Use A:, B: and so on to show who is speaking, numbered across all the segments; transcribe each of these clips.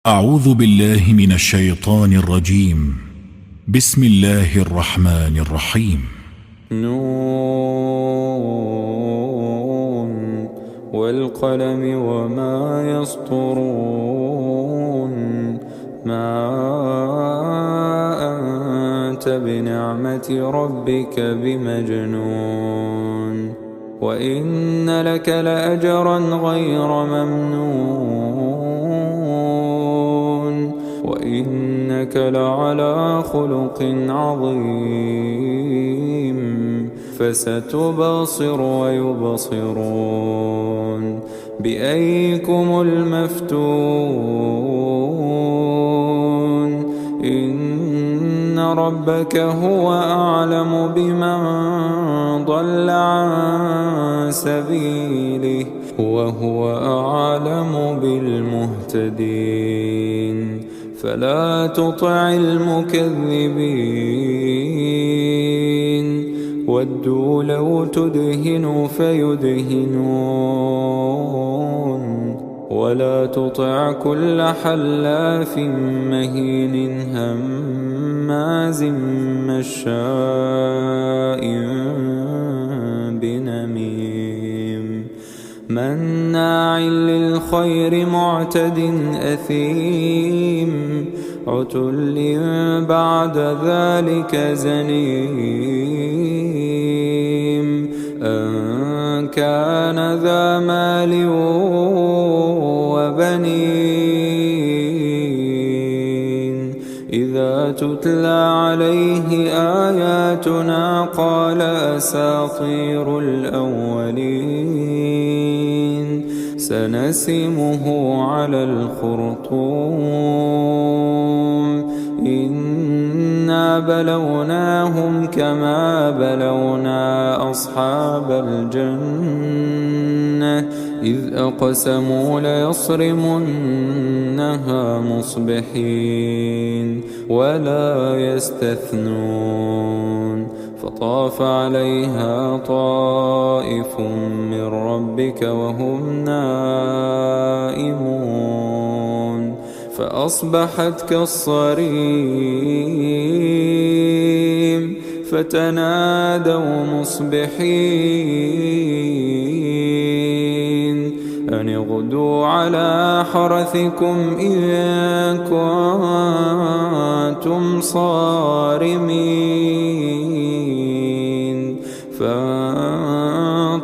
A: أعوذ بالله من الشيطان الرجيم. بسم الله الرحمن الرحيم.
B: نون والقلم وما يسطرون. ما أنت بنعمة ربك بمجنون. وإن لك لأجرا غير ممنون. وإنك لعلى خلق عظيم. فستبصر ويبصرون بأيكم المفتون. إن ربك هو أعلم بمن ضل عن سبيله وهو أعلم بالمهتدين. فلا تطع المكذبين ودوا لو تدهن فيدهنون. ولا تطع كل حلاف مهين هماز مشاء بنميم مناع للخير معتد أثيم عتل بعد ذلك زنيم. أن كان ذا مال وبنين إذا تتلى عليه آياتنا قال أساطير الأولين. سنسمه على الخرطوم. إنا بلوناهم كما بلونا أصحاب الجنة إذ أقسموا ليصرمنها مصبحين ولا يستثنون. فطاف عليها طائف من ربك وهم نائمون فأصبحت كالصريم. فتنادوا مصبحين أن اغدوا على حرثكم إن كنتم صارمين. فانطلقوا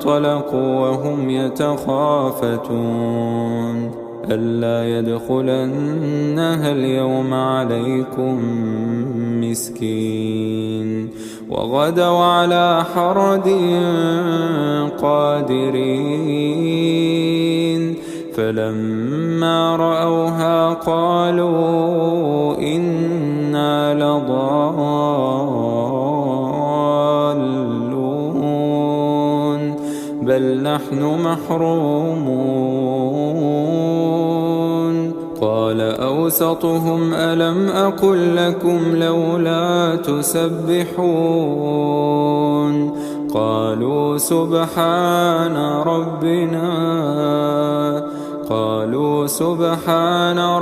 B: وهم يتخافتون ألا يدخلنها اليوم عليكم مسكين. وغدوا على حرد قادرين. فلما رأوها قالوا إنا لضالون بل نحن محرومون. قال أوسطهم ألم أقل لكم لولا تسبحون. قالوا سبحان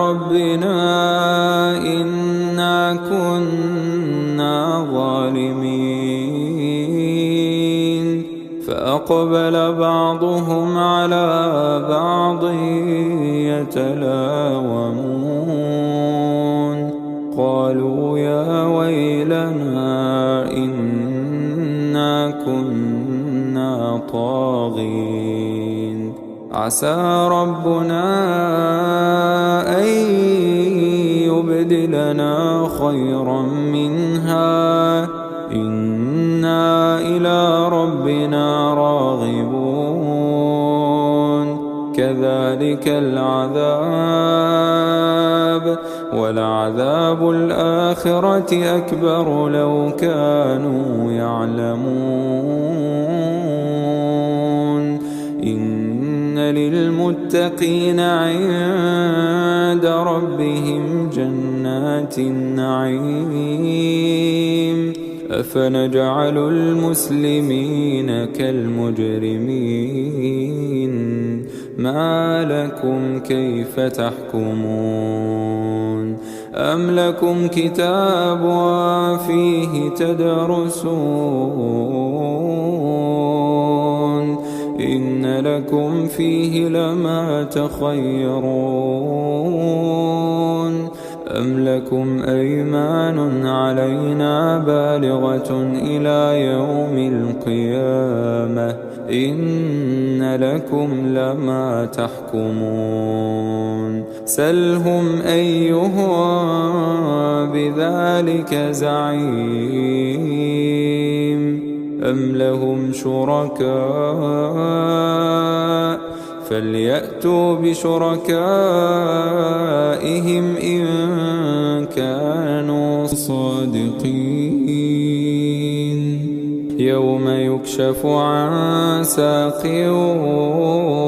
B: ربنا إنا كنا ظالمين. فأقبل بعضهم على بعض يتلاومون قالوا يا ويلنا إنا كنا طاغين. عسى ربنا أن يبدلنا خيرا منها إنا إلى ربنا راغبون. كذلك العذاب ولعذاب الآخرة أكبر لو كانوا يعلمون. إن للمتقين عند ربهم جنات النعيم. أفنجعل المسلمين كالمجرمين ما لكم كيف تحكمون تحكمون أم لكم كتاب فيه تدرسون إن لكم فيه لما تخيرون أم لكم أيمان علينا بالغة إلى يوم القيامة إن لكم لما تحكمون سلهم أيهم بذلك زعيم أم لهم شركاء فليأتوا بشركائهم إن كانوا صادقين يوم يكشف عن ساق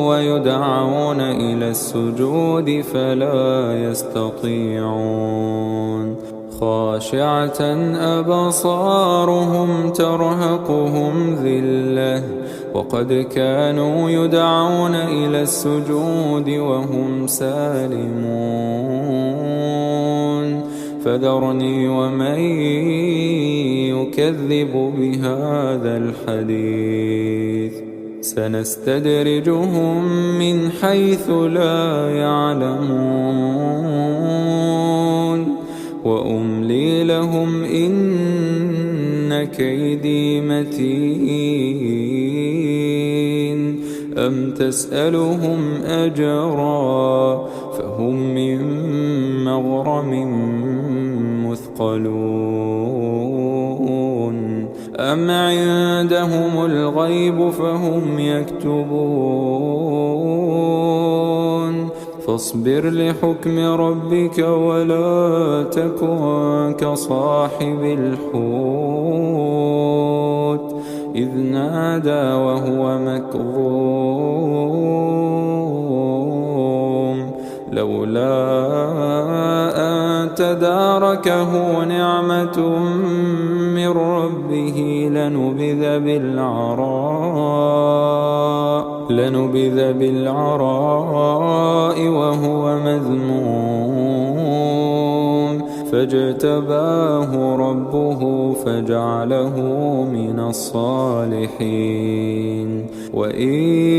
B: ويدعون إلى السجود فلا يستطيعون خاشعة أبصارهم ترهقهم ذلة وقد كانوا يدعون إلى السجود وهم سالمون فذرني ومن يكذب بهذا الحديث سنستدرجهم من حيث لا يعلمون وأملي لهم إن كيدي متين أم تسألهم أجرا فهم من مغرم مثقلون أم عندهم الغيب فهم يكتبون فاصبر لحكم ربك ولا تكن كصاحب الحوت إذ نادى وهو مكظوم لولا أن تداركه نعمة من ربه لنبذ بالعراء وهو مذموم فاجتباه ربه فجعله من الصالحين وإن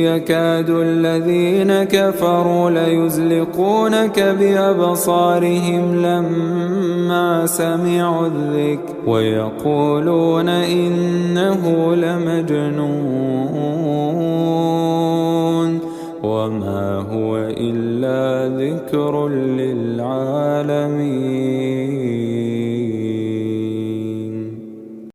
B: يكاد الذين كفروا ليزلقونك بأبصارهم لما سمعوا الذكر ويقولون إنه لمجنون وما هو إلا ذكر للعالمين